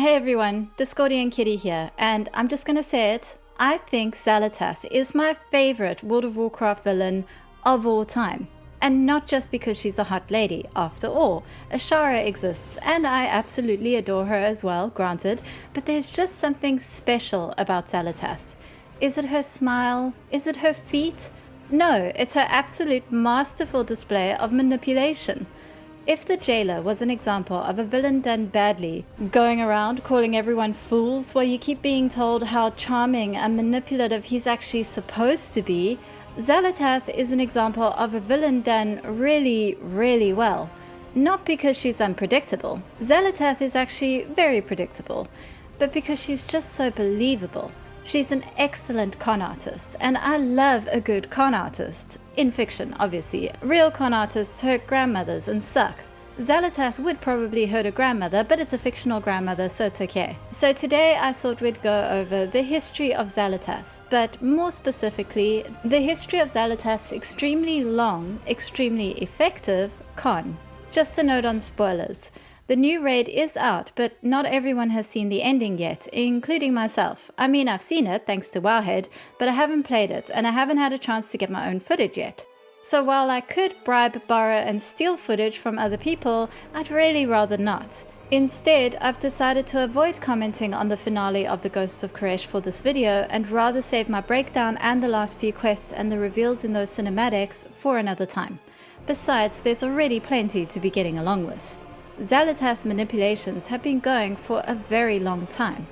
Hey everyone, Discordian Kitty here, and I'm just gonna say it. I think Xal'atath is my favorite World of Warcraft villain of all time. And not just because she's a hot lady. After all, Ashara exists, and I absolutely adore her as well, granted, but there's just something special about Xal'atath. Is it her smile? Is it her feet? No, it's her absolute masterful display of manipulation. If the jailer was an example of a villain done badly, going around calling everyone fools while you keep being told how charming and manipulative he's actually supposed to be, Xal'atath is an example of a villain done really, really well. Not because she's unpredictable. Xal'atath is actually very predictable, but because she's just so believable. She's an excellent con artist, and I love a good con artist. In fiction, obviously. Real con artists hurt grandmothers and suck. Xal'atath would probably hurt a grandmother, but it's a fictional grandmother, so it's okay. So today I thought we'd go over the history of Xal'atath, but more specifically, the history of Xal'atath's extremely long, extremely effective con. Just a note on spoilers. The new raid is out, but not everyone has seen the ending yet, including myself. I mean, I've seen it, thanks to Wowhead, but I haven't played it, and I haven't had a chance to get my own footage yet. So while I could bribe, borrow, and steal footage from other people, I'd really rather not. Instead, I've decided to avoid commenting on the finale of the Ghosts of Koresh for this video, and rather save my breakdown and the last few quests and the reveals in those cinematics for another time. Besides, there's already plenty to be getting along with. Xal'atath's manipulations have been going for a very long time.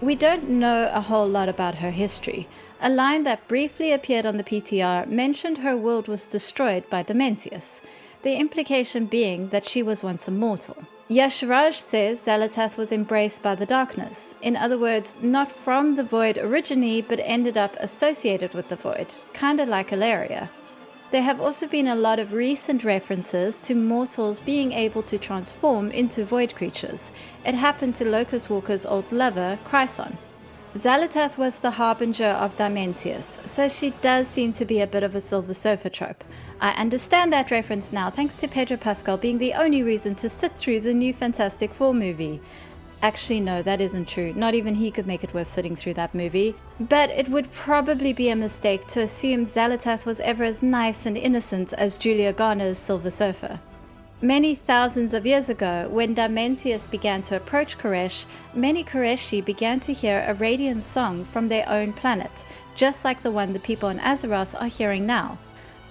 We don't know a whole lot about her history. A line that briefly appeared on the PTR mentioned her world was destroyed by Dimensius, the implication being that she was once immortal. Yasharaj says Xal'atath was embraced by the darkness, in other words, not from the void originally, but ended up associated with the void, kinda like Ilaria. There have also been a lot of recent references to mortals being able to transform into void creatures. It happened to Locus Walker's old lover, Chryson. Xal'atath was the harbinger of Dimensius, so she does seem to be a bit of a Silver Surfer trope. I understand that reference now thanks to Pedro Pascal being the only reason to sit through the new Fantastic Four movie. Actually, no, that isn't true. Not even he could make it worth sitting through that movie. But it would probably be a mistake to assume Xal'atath was ever as nice and innocent as Julia Garner's Silver Surfer. Many thousands of years ago, when Dimensius began to approach Koresh, many Koreshi began to hear a radiant song from their own planet, just like the one the people in Azeroth are hearing now.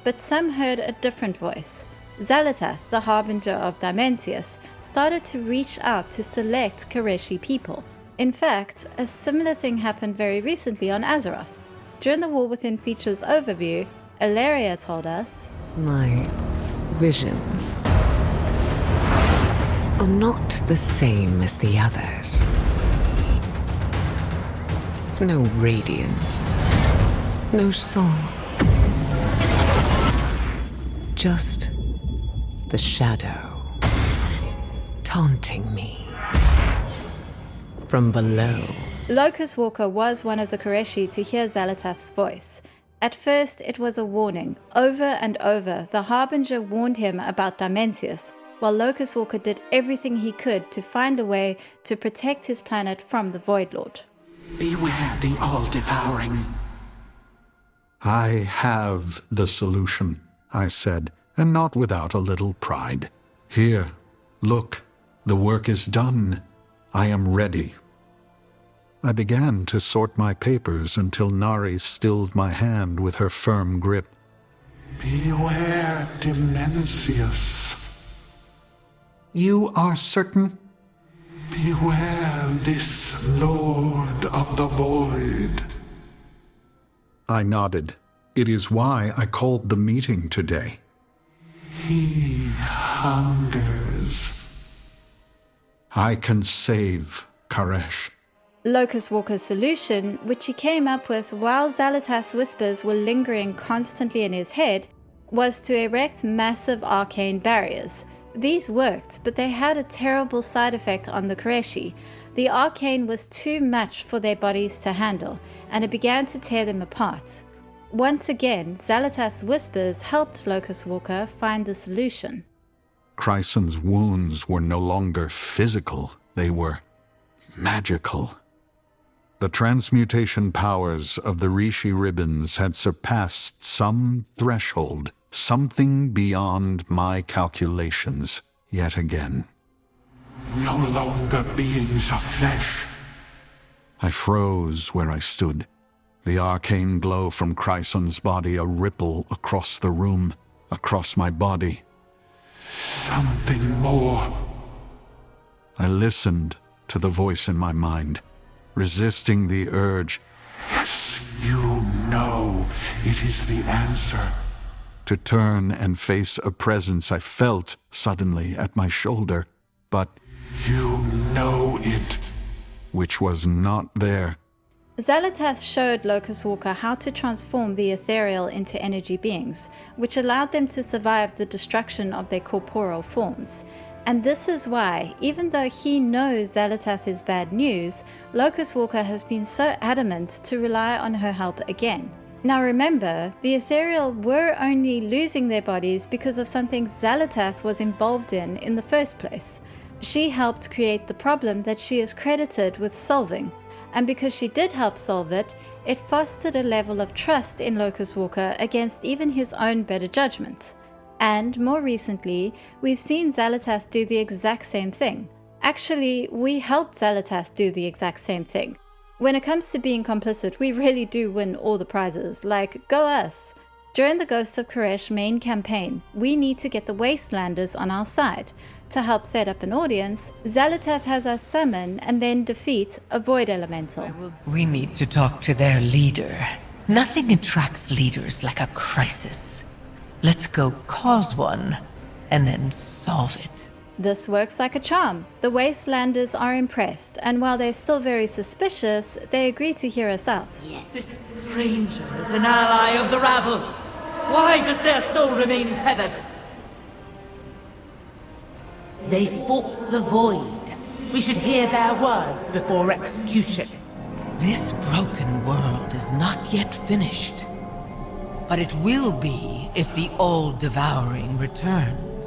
But some heard a different voice. Xal'atath, the harbinger of Dimensius, started to reach out to select Koreshi people. In fact, a similar thing happened very recently on Azeroth. During the War Within Features overview, Ilaria told us, "My visions are not the same as the others. No radiance, no song, just the shadow, taunting me from below." Locus Walker was one of the Koreshi to hear Xal'atath's voice. At first, it was a warning. Over and over, the Harbinger warned him about Dimensius, while Locus Walker did everything he could to find a way to protect his planet from the Void Lord. Beware the all-devouring. "I have the solution," I said, and not without a little pride. "Here, look, the work is done. I am ready." I began to sort my papers until Nari stilled my hand with her firm grip. Beware Dimensius. "You are certain?" Beware this Lord of the Void. I nodded. "It is why I called the meeting today." He hungers. "I can save Koresh." Locus Walker's solution, which he came up with while Xal'atath's whispers were lingering constantly in his head, was to erect massive arcane barriers. These worked, but they had a terrible side effect on the Koreshi. The arcane was too much for their bodies to handle, and it began to tear them apart. Once again, Xal'atath's whispers helped Locus Walker find the solution. Chryson's wounds were no longer physical, they were magical. The transmutation powers of the Rishi ribbons had surpassed some threshold, something beyond my calculations, yet again. No longer beings of flesh. I froze where I stood, the arcane glow from Chryson's body a ripple across the room, across my body. Something more. I listened to the voice in my mind, resisting the urge. Yes, you know it is the answer. To turn and face a presence I felt suddenly at my shoulder, but You know it. which was not there. Xal'atath showed Locus Walker how to transform the ethereal into energy beings, which allowed them to survive the destruction of their corporeal forms. And this is why, even though he knows Xal'atath is bad news, Locus Walker has been so adamant to rely on her help again. Now remember, the ethereal were only losing their bodies because of something Xal'atath was involved in the first place. She helped create the problem that she is credited with solving, and because she did help solve it, it fostered a level of trust in Locus Walker against even his own better judgment. And more recently, we've seen Xal'atath do the exact same thing. Actually, we helped Xal'atath do the exact same thing. When it comes to being complicit, we really do win all the prizes, like go us! During the Ghosts of Koresh main campaign, we need to get the Wastelanders on our side. To help set up an audience, Xal'atath has us summon and then defeat a Void Elemental. We need to talk to their leader. Nothing attracts leaders like a crisis. Let's go cause one, and then solve it. This works like a charm. The Wastelanders are impressed, and while they're still very suspicious, they agree to hear us out. This stranger is an ally of the rabble. Why does their soul remain tethered? They fought the void. We should hear their words before execution. This broken world is not yet finished. But it will be if the old devouring returns.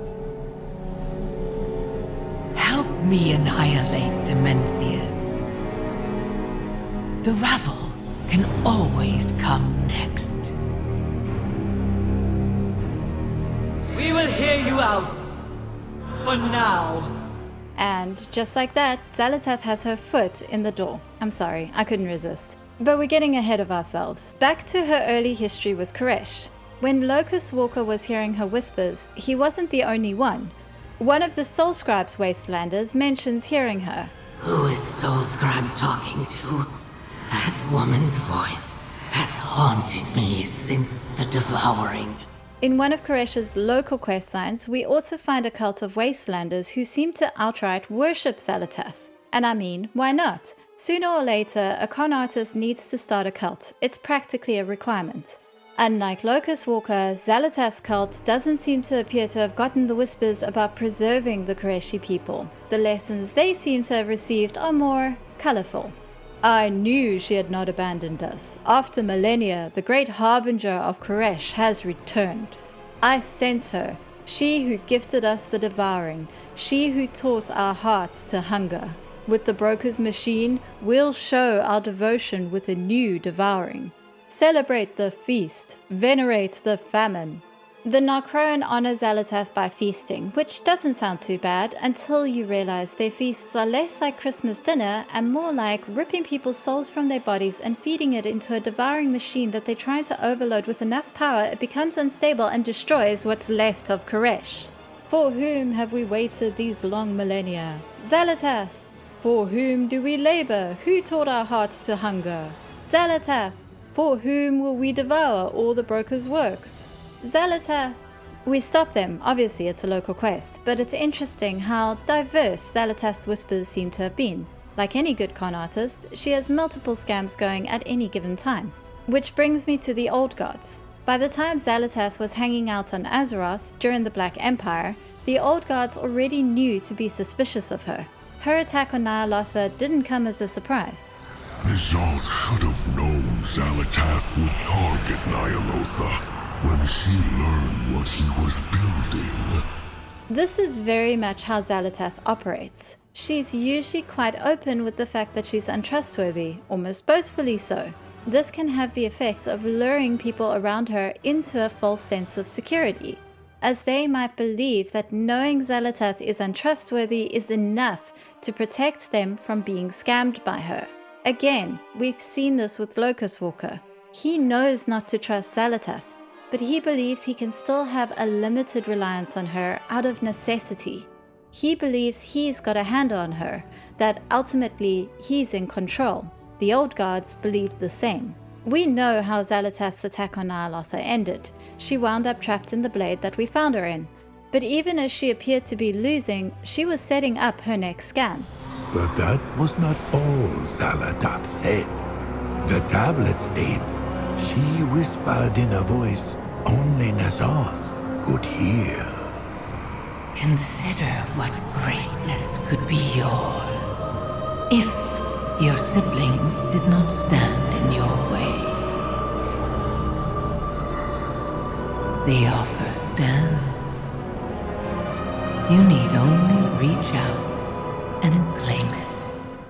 Help me annihilate Demencius. The rabble can always come next. We will hear you out. For now. And just like that, Xal'atath has her foot in the door. I'm sorry, I couldn't resist. But we're getting ahead of ourselves. Back to her early history with Koresh. When Locus Walker was hearing her whispers, he wasn't the only one. One of the Soul Scribe's Wastelanders mentions hearing her. Who is Soul Scribe talking to? That woman's voice has haunted me since the devouring. In one of Koresh's local quest signs, we also find a cult of Wastelanders who seem to outright worship Xal'atath. And I mean, why not? Sooner or later, a con artist needs to start a cult. It's practically a requirement. Unlike Locus Walker, Xal'atath's cult doesn't seem to appear to have gotten the whispers about preserving the Koreshi people. The lessons they seem to have received are more colorful. I knew she had not abandoned us. After millennia, the great harbinger of Koresh has returned. I sense her, she who gifted us the devouring, she who taught our hearts to hunger. With the broker's machine, we'll show our devotion with a new devouring. Celebrate the feast, venerate the famine. The Narcroan honor Xal'atath by feasting, which doesn't sound too bad until you realize their feasts are less like Christmas dinner and more like ripping people's souls from their bodies and feeding it into a devouring machine that they're trying to overload with enough power it becomes unstable and destroys what's left of Koresh. For whom have we waited these long millennia? Xal'atath. For whom do we labor? Who taught our hearts to hunger? Xal'atath. For whom will we devour all the broker's works? Xal'atath. We stop them, obviously it's a local quest, but it's interesting how diverse Xal'atath's whispers seem to have been. Like any good con artist, she has multiple scams going at any given time. Which brings me to the Old Gods. By the time Xal'atath was hanging out on Azeroth during the Black Empire, the Old Gods already knew to be suspicious of her. Her attack on Ny'alotha didn't come as a surprise. N'Zoth should have known Xal'atath would target Ny'alotha when she learned what he was building. This is very much how Xal'atath operates. She's usually quite open with the fact that she's untrustworthy, almost boastfully so. This can have the effect of luring people around her into a false sense of security, as they might believe that knowing Xal'atath is untrustworthy is enough to protect them from being scammed by her. Again, we've seen this with Locus Walker. He knows not to trust Xal'atath, but he believes he can still have a limited reliance on her out of necessity. He believes he's got a handle on her, that ultimately he's in control. The old guards believed the same. We know how Xal'atath's attack on Ny'alotha ended. She wound up trapped in the blade that we found her in. But even as she appeared to be losing, she was setting up her next scam. But that was not all Xal'atath said. The tablet states she whispered in a voice only N'Zoth could hear. Consider what greatness could be yours if your siblings did not stand in your way. The offer stands. You need only reach out and claim it.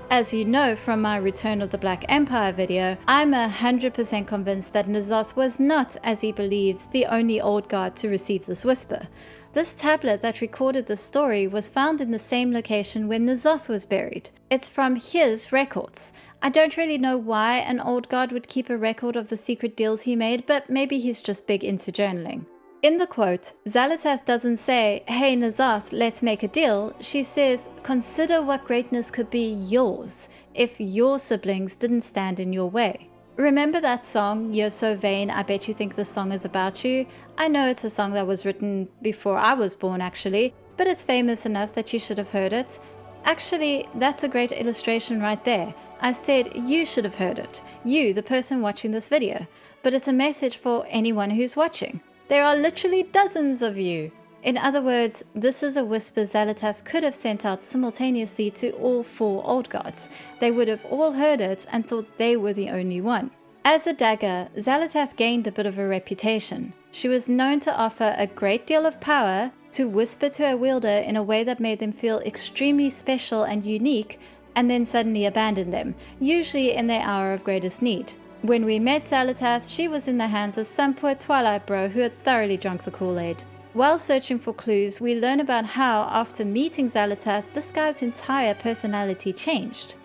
As you know from my Return of the Black Empire video, I'm 100% convinced that N'Zoth was not, as he believes, the only old guard to receive this whisper. This tablet that recorded the story was found in the same location where N'Zoth was buried. It's from his records. I don't really know why an old guard would keep a record of the secret deals he made, but maybe he's just big into journaling. In the quote, Xal'atath doesn't say, "Hey N'Zoth, let's make a deal." She says, "Consider what greatness could be yours if your siblings didn't stand in your way." Remember that song, "You're So Vain, I Bet You Think This Song Is About You"? I know it's a song that was written before I was born actually, but it's famous enough that you should have heard it. Actually, that's a great illustration right there. I said you should have heard it. You, the person watching this video. But it's a message for anyone who's watching. There are literally dozens of you. In other words, this is a whisper Xal'atath could have sent out simultaneously to all 4 old gods. They would have all heard it and thought they were the only one. As a dagger, Xal'atath gained a bit of a reputation. She was known to offer a great deal of power, to whisper to a wielder in a way that made them feel extremely special and unique, and then suddenly abandon them, usually in their hour of greatest need. When we met Xal'atath, she was in the hands of some poor Twilight bro who had thoroughly drunk the Kool-Aid. While searching for clues, we learn about how, after meeting Xal'atath, this guy's entire personality changed.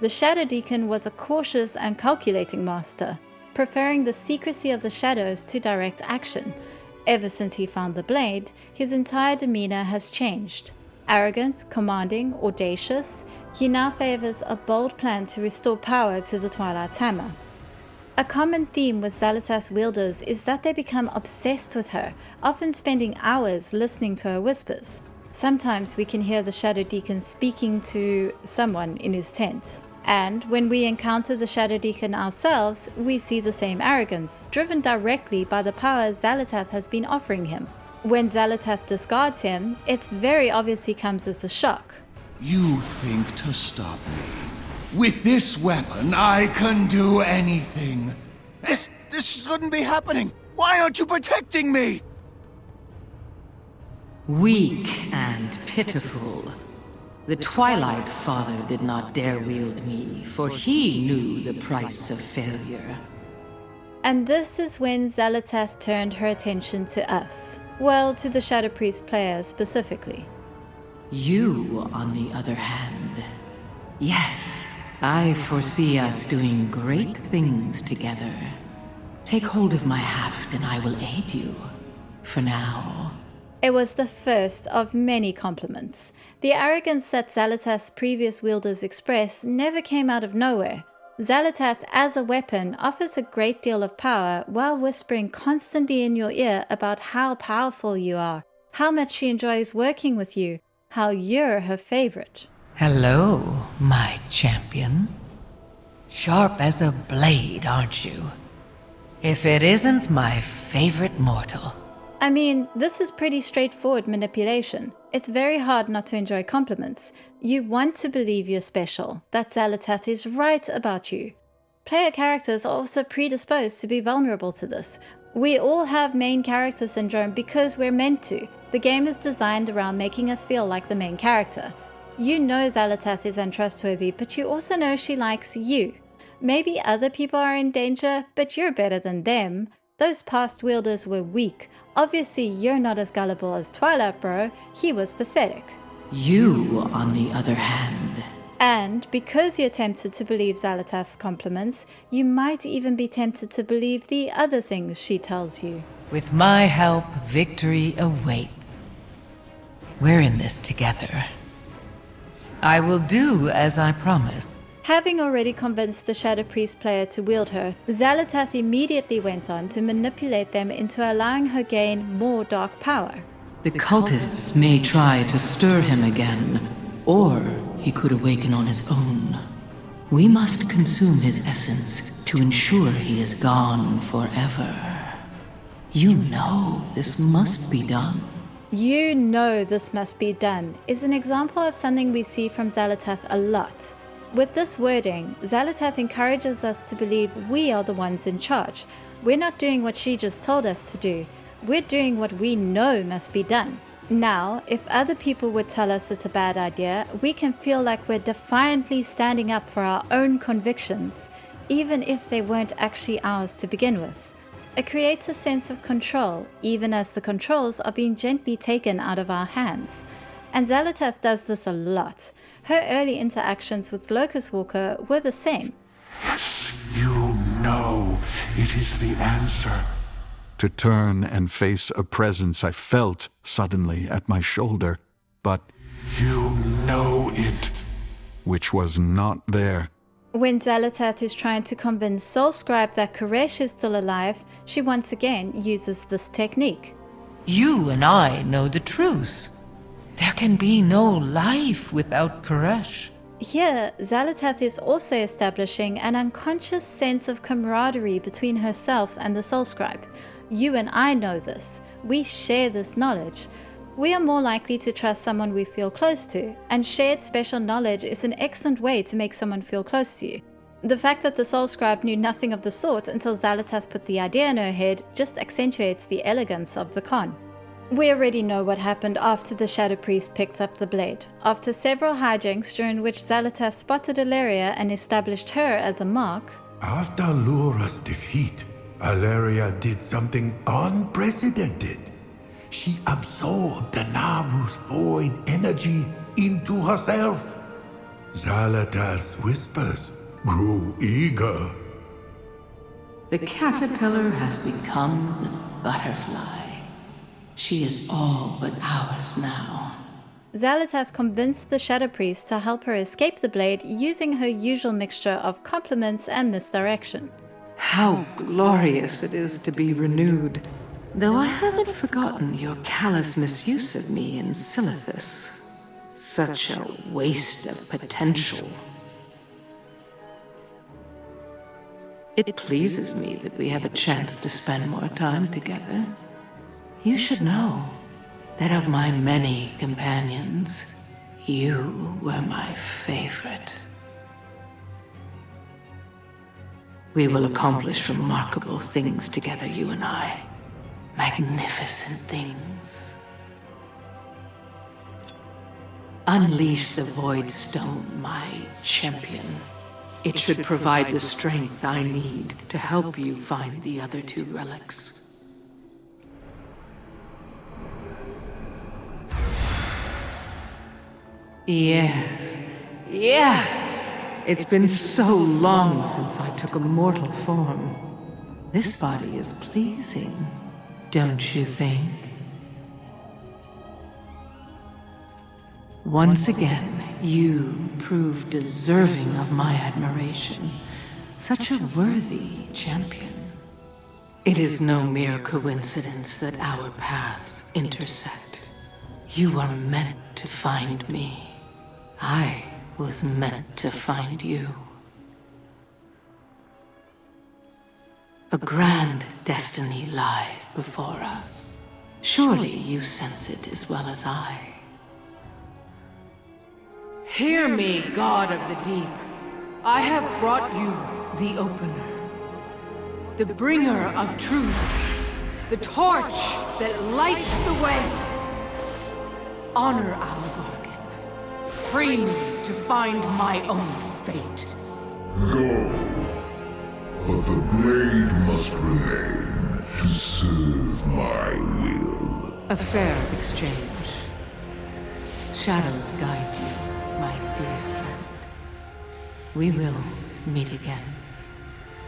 The Shadow Deacon was a cautious and calculating master, preferring the secrecy of the shadows to direct action. Ever since he found the blade, his entire demeanor has changed. Arrogant, commanding, audacious, he now favors a bold plan to restore power to the Twilight's hammer. A common theme with Xal'atath's wielders is that they become obsessed with her, often spending hours listening to her whispers. Sometimes we can hear the Shadow Deacon speaking to someone in his tent. And when we encounter the Shadow Deacon ourselves, we see the same arrogance, driven directly by the power Xal'atath has been offering him. When Xal'atath discards him, it very obviously comes as a shock. You think to stop me? With this weapon, I can do anything. This shouldn't be happening. Why aren't you protecting me? Weak and pitiful. The Twilight Father did not dare wield me, for he knew the price of failure. And this is when Xal'atath turned her attention to us. Well, to the Shadow Priest player specifically. You, on the other hand. Yes, I foresee us doing great things together. Take hold of my haft and I will aid you. For now. It was the first of many compliments. The arrogance that Xal'atath's previous wielders express never came out of nowhere. Xal'atath, as a weapon, offers a great deal of power while whispering constantly in your ear about how powerful you are, how much she enjoys working with you, how you're her favorite. Hello, my champion. Sharp as a blade, aren't you? If it isn't my favorite mortal. I mean, this is pretty straightforward manipulation. It's very hard not to enjoy compliments. You want to believe you're special, that Xal'atath is right about you. Player characters are also predisposed to be vulnerable to this. We all have main character syndrome because we're meant to. The game is designed around making us feel like the main character. You know Xal'atath is untrustworthy, but you also know she likes you. Maybe other people are in danger, but you're better than them. Those past wielders were weak. Obviously, you're not as gullible as Twilight Bro. He was pathetic. You, on the other hand... And because you're tempted to believe Xal'atath's compliments, you might even be tempted to believe the other things she tells you. With my help, victory awaits. We're in this together. I will do as I promised. Having already convinced the Shadow Priest player to wield her, Xal'atath immediately went on to manipulate them into allowing her gain more dark power. The cultists may try to stir him again, or he could awaken on his own. We must consume his essence to ensure he is gone forever. You know this must be done. You know this must be done is an example of something we see from Xal'atath a lot. With this wording, Xal'atath encourages us to believe we are the ones in charge. We're not doing what she just told us to do. We're doing what we know must be done. Now, if other people would tell us it's a bad idea, we can feel like we're defiantly standing up for our own convictions, even if they weren't actually ours to begin with. It creates a sense of control, even as the controls are being gently taken out of our hands. And Xal'atath does this a lot. Her early interactions with Locus Walker were the same. Yes, you know it is the answer. To turn and face a presence I felt suddenly at my shoulder, but You know it. which was not there. When Xal'atath is trying to convince Soulscribe that Koresh is still alive, she once again uses this technique. You and I know the truth. There can be no life without Koresh. Here, Xal'atath is also establishing an unconscious sense of camaraderie between herself and the Soulscribe. You and I know this. We share this knowledge. We are more likely to trust someone we feel close to, and shared special knowledge is an excellent way to make someone feel close to you. The fact that the Soulscribe knew nothing of the sort until Xal'atath put the idea in her head just accentuates the elegance of the con. We already know what happened after the Shadow Priest picked up the blade. After several hijinks during which Xal'atath spotted Alleria and established her as a mark, After Lura's defeat, Alleria did something unprecedented. She absorbed the Naru's void energy into herself. Xal'atath's whispers grew eager. The caterpillar has become the butterfly. She is all but ours now. Xal'atath convinced the Shadow Priest to help her escape the blade using her usual mixture of compliments and misdirection. How glorious it is to be renewed. Though I haven't forgotten your callous misuse of me in Silithus. Such a waste of potential. It pleases me that we have a chance to spend more time together. You should know that of my many companions, you were my favorite. We will accomplish remarkable things together, you and I. Magnificent things. Unleash the Void Stone, my champion. It should provide the strength I need to help you find the other two relics. Yes, yes! It's been so long since I took a mortal form. This body is pleasing, don't you think? Once again, you prove deserving of my admiration. Such a worthy champion. It is no mere coincidence that our paths intersect. You are meant to find me. I was meant to find you. A grand destiny lies before us. Surely you sense it as well as I. Hear me, God of the Deep. I have brought you the Opener, the bringer of truth, the torch that lights the way. Honor our bargain. free me to find my own fate. Go. But the blade must remain to serve my will. A fair exchange. Shadows guide you, my dear friend. We will meet again.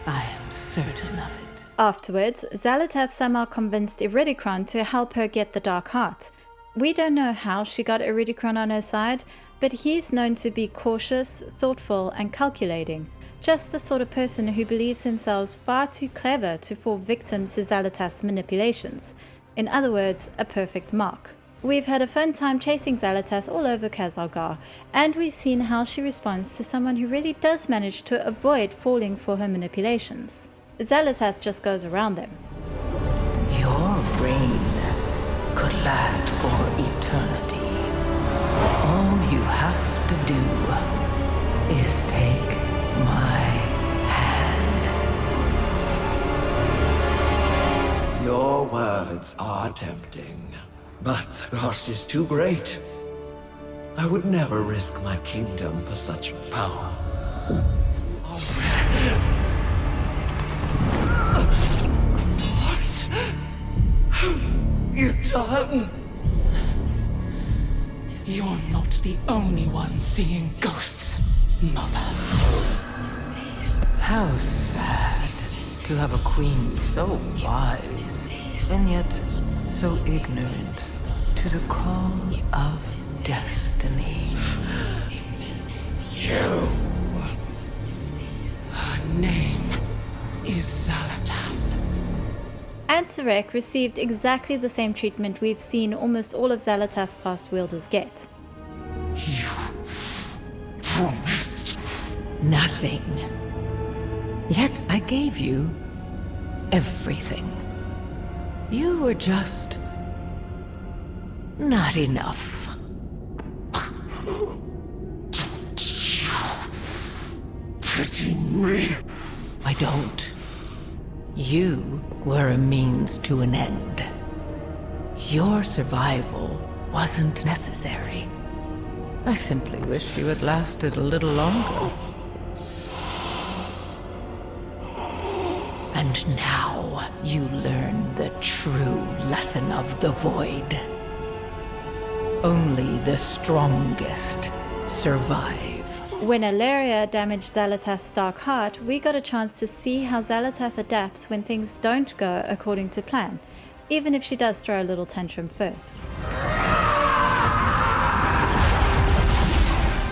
I am certain of it. Afterwards, Xal'atath somehow convinced Iridikron to help her get the Dark Heart. We don't know how she got Iridikron on her side, but he's known to be cautious, thoughtful, and calculating. Just the sort of person who believes themselves far too clever to fall victim to Xal'atath's manipulations. In other words, a perfect mark. We've had a fun time chasing Xal'atath all over Khazar, and we've seen how she responds to someone who really does manage to avoid falling for her manipulations. Xal'atath just goes around them. Your reign could last for eternity. All you have to do is take my hand. Your words are tempting, but the cost is too great. I would never risk my kingdom for such power. What have you done? You're not the only one seeing ghosts, Mother. How sad to have a queen so wise, and yet so ignorant to the call of destiny. Her name is Xal'atath. Ansarek received exactly the same treatment we've seen almost all of Xal'atath's past wielders get. You promised Nothing. Yet I gave you everything. You were just not enough. pity me. I don't. You were a means to an end. Your survival wasn't necessary. I simply wish you had lasted a little longer. And now you learn the true lesson of the Void. Only the strongest survive. When Alaria damaged Xal'atath's Dark Heart, we got a chance to see how Xal'atath adapts when things don't go according to plan, even if she does throw a little tantrum first.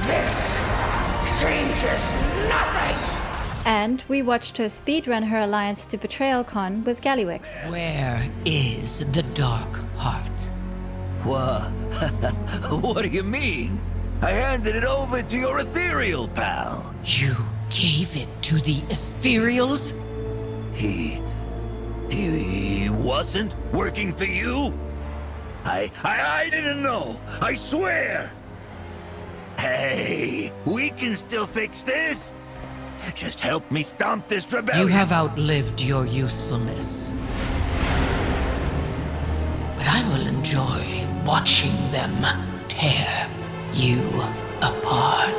This changes nothing! And we watched her speedrun her alliance to Betrayal Con with Gallywix. Where is the Dark Heart? What? What do you mean? I handed it over to your ethereal pal. You gave it to the Ethereals? He wasn't working for you? I didn't know. I swear. Hey, we can still fix this. Just help me stomp this rebellion. You have outlived your usefulness. But I will enjoy watching them tear you apart.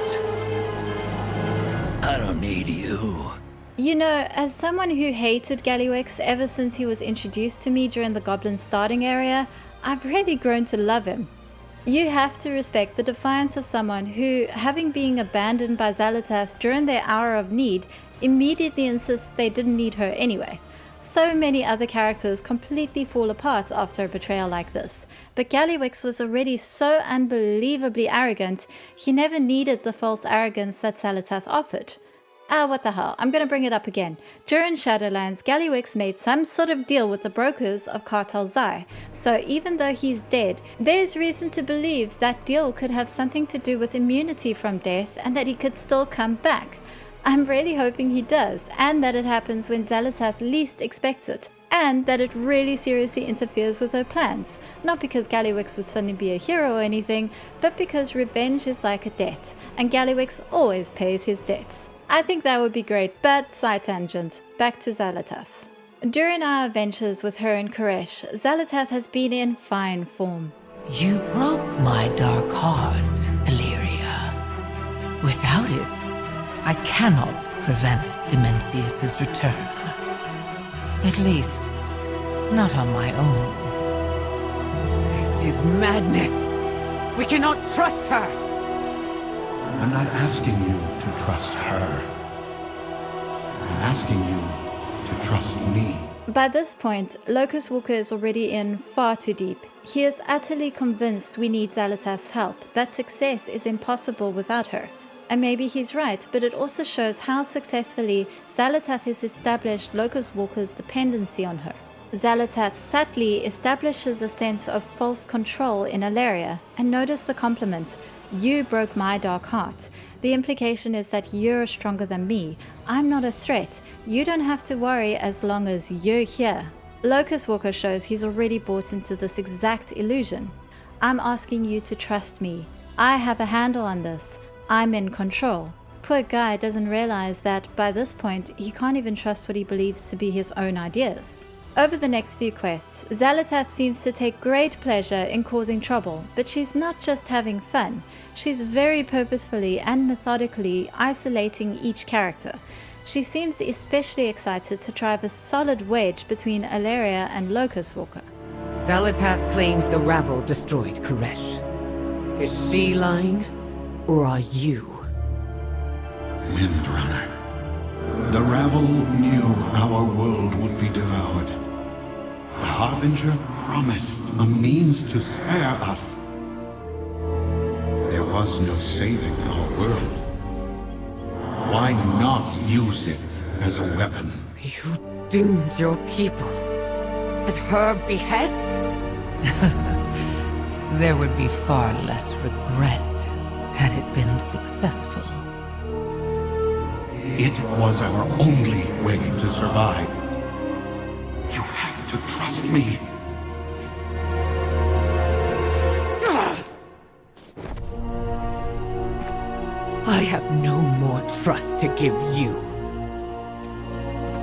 I don't need you. You know, as someone who hated Gallywix ever since he was introduced to me during the Goblin starting area, I've really grown to love him. You have to respect the defiance of someone who, having been abandoned by Xal'atath during their hour of need, immediately insists they didn't need her anyway. So many other characters completely fall apart after a betrayal like this, but Gallywix was already so unbelievably arrogant, he never needed the false arrogance that Xal'atath offered. What the hell, I'm gonna bring it up again. During Shadowlands, Gallywix made some sort of deal with the brokers of Cartel Xi, so even though he's dead, there's reason to believe that deal could have something to do with immunity from death and that he could still come back. I'm really hoping he does, and that it happens when Xal'atath least expects it, and that it really seriously interferes with her plans, not because Gallywix would suddenly be a hero or anything, but because revenge is like a debt, and Gallywix always pays his debts. I think that would be great, but side tangent, back to Xal'atath. During our adventures with her and Koresh, Xal'atath has been in fine form. You broke my dark heart, Illyria. Without it, I cannot prevent Dimensius's return. At least, not on my own. This is madness! We cannot trust her! I'm not asking you to trust her. I'm asking you to trust me. By this point, Locus Walker is already in far too deep. He is utterly convinced we need Xal'atath's help, that success is impossible without her. And maybe he's right, but it also shows how successfully Xal'atath has established Locus Walker's dependency on her. Xal'atath subtly establishes a sense of false control in Alaria, and notice the compliment, "You broke my dark heart." The implication is that you're stronger than me. I'm not a threat. You don't have to worry as long as you're here. Locus Walker shows he's already bought into this exact illusion. I'm asking you to trust me. I have a handle on this. I'm in control. Poor guy doesn't realize that by this point he can't even trust what he believes to be his own ideas. Over the next few quests, Xal'atath seems to take great pleasure in causing trouble, but she's not just having fun. She's very purposefully and methodically isolating each character. She seems especially excited to drive a solid wedge between Alaria and Locus Walker. Xal'atath claims the Ravel destroyed Koresh. Is she lying? Or are you? Windrunner. The Ravel knew our world would be devoured. The Harbinger promised a means to spare us. There was no saving our world. Why not use it as a weapon? You doomed your people. At her behest? There would be far less regret had it been successful. It was our only way to survive. You have to trust me. I have no more trust to give you.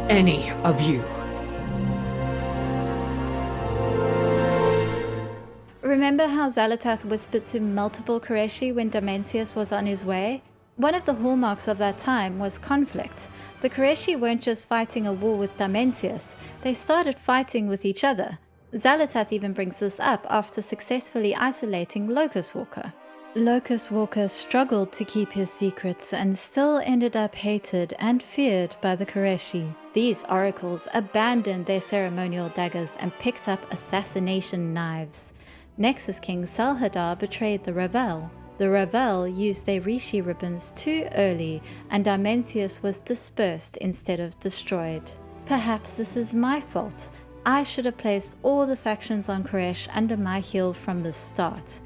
Any of you. Remember how Xal'atath whispered to multiple Koreshi when Dimensius was on his way? One of the hallmarks of that time was conflict. The Koreshi weren't just fighting a war with Dimensius, they started fighting with each other. Xal'atath even brings this up after successfully isolating Locus Walker. Locus Walker struggled to keep his secrets and still ended up hated and feared by the Koreshi. These oracles abandoned their ceremonial daggers and picked up assassination knives. Nexus King Salhadar betrayed the Ravel. The Ravel used their Rishi ribbons too early, and Dimensius was dispersed instead of destroyed. Perhaps this is my fault. I should have placed all the factions on Koresh under my heel from the start.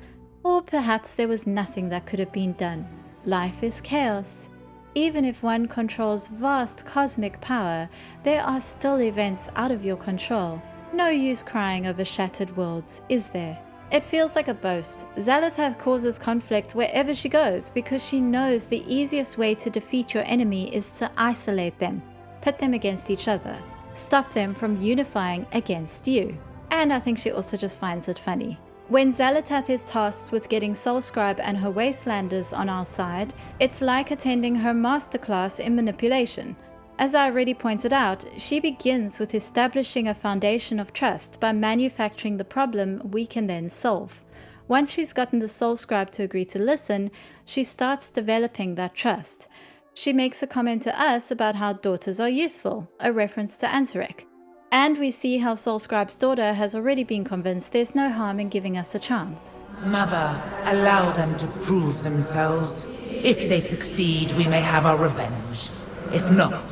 Or perhaps there was nothing that could have been done. Life is chaos. Even if one controls vast cosmic power, there are still events out of your control. No use crying over shattered worlds, is there? It feels like a boast. Xal'atath causes conflict wherever she goes because she knows the easiest way to defeat your enemy is to isolate them, pit them against each other, stop them from unifying against you. And I think she also just finds it funny. When Xal'atath is tasked with getting Soulscribe and her Wastelanders on our side, it's like attending her masterclass in manipulation. As I already pointed out, she begins with establishing a foundation of trust by manufacturing the problem we can then solve. Once she's gotten the Soulscribe to agree to listen, she starts developing that trust. She makes a comment to us about how daughters are useful, a reference to Ansurek. And we see how Soulscribe's daughter has already been convinced there's no harm in giving us a chance. Mother, allow them to prove themselves. If they succeed, we may have our revenge. If not,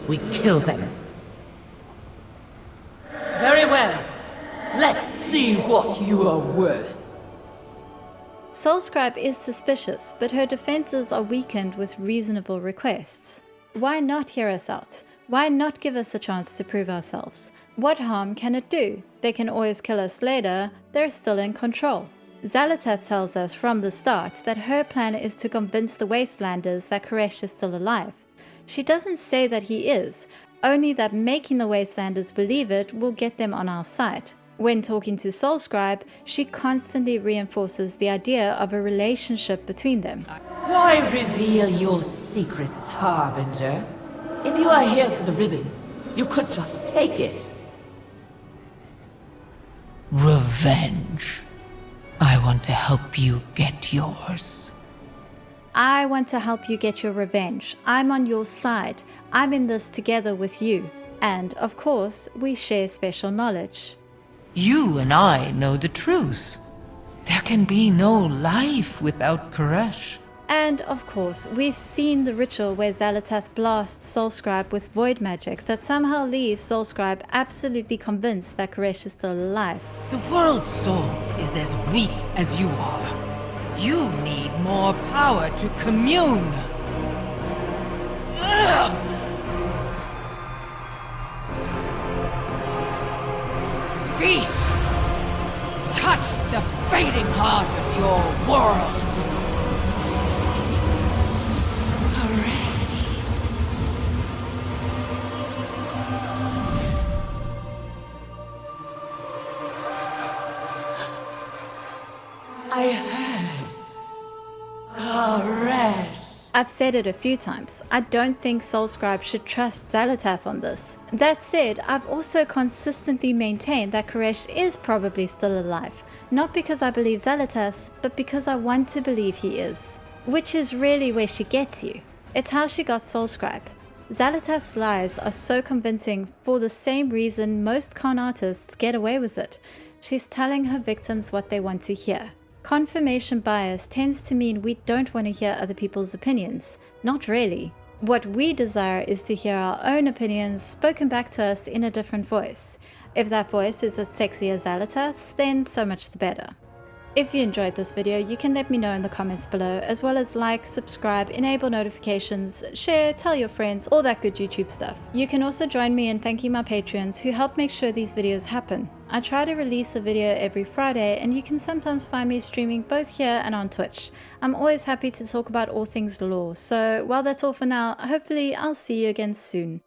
we kill them. Very well. Let's see what you are worth. Soulscribe is suspicious, but her defenses are weakened with reasonable requests. Why not hear us out? Why not give us a chance to prove ourselves? What harm can it do? They can always kill us later, they're still in control. Xal'atath tells us from the start that her plan is to convince the Wastelanders that Koresh is still alive. She doesn't say that he is, only that making the Wastelanders believe it will get them on our side. When talking to Soulscribe, she constantly reinforces the idea of a relationship between them. Why reveal your secrets, Harbinger? If you are here for the ribbon, you could just take it. Revenge. I want to help you get yours. I want to help you get your revenge. I'm on your side. I'm in this together with you. And, of course, we share special knowledge. You and I know the truth. There can be no life without Koresh. And, of course, we've seen the ritual where Xal'atath blasts Soulscribe with void magic that somehow leaves Soulscribe absolutely convinced that Koresh is still alive. The world's soul is as weak as you are. You need more power to commune. Feast! Touch the fading heart of your world! I heard Koresh. I've said it a few times, I don't think Soulscribe should trust Xal'atath on this. That said, I've also consistently maintained that Koresh is probably still alive, not because I believe Xal'atath, but because I want to believe he is. Which is really where she gets you. It's how she got Soulscribe. Xal'atath's lies are so convincing for the same reason most con artists get away with it. She's telling her victims what they want to hear. Confirmation bias tends to mean we don't want to hear other people's opinions. Not really. What we desire is to hear our own opinions spoken back to us in a different voice. If that voice is as sexy as Xal'atath's, then so much the better. If you enjoyed this video, you can let me know in the comments below, as well as like, subscribe, enable notifications, share, tell your friends, all that good YouTube stuff. You can also join me in thanking my Patreons who help make sure these videos happen. I try to release a video every Friday, and you can sometimes find me streaming both here and on Twitch. I'm always happy to talk about all things lore, so while that's all for now, hopefully I'll see you again soon.